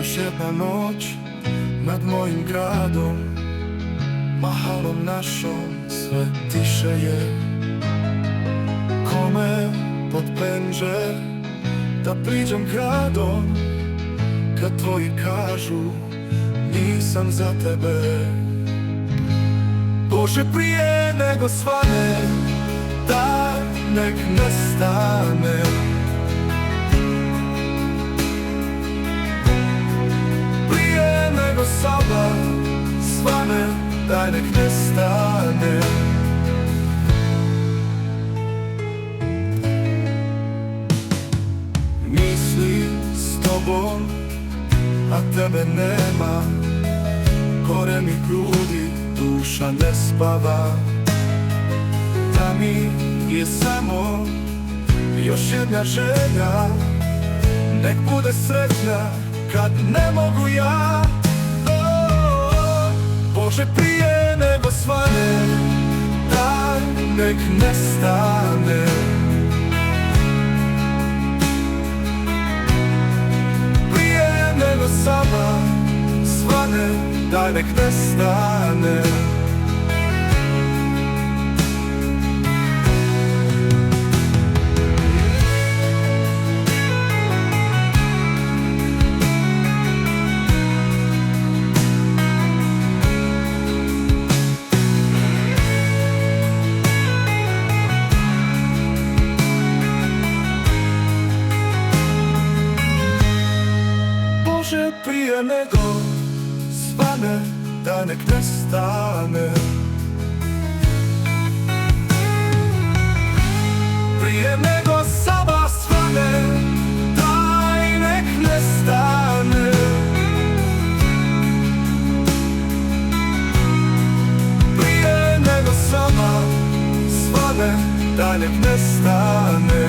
Još jedna noć nad mojim gradom, mahalom našom sve tiše je. Kome potpenđe da priđem gradom, kad tvoji kažu nisam za tebe. Bože, prije nego svane, da nek nestane. Prije nego sabah svane, daj nek nestane. Misli s tobom, a tebe nema, gore mi grudi, duša ne spava. Da mi je samo još jedna želja, nek bude sretna kad ne mogu ja. Bože, prije nego svane, daj nek nestane. Prije nego sama svane, daj nek nestane. Bože, prije nego svane, da nek nestane. Prije nego sabah svane, daj nek nestane. Prije nego sabah svane, daj nek nestane.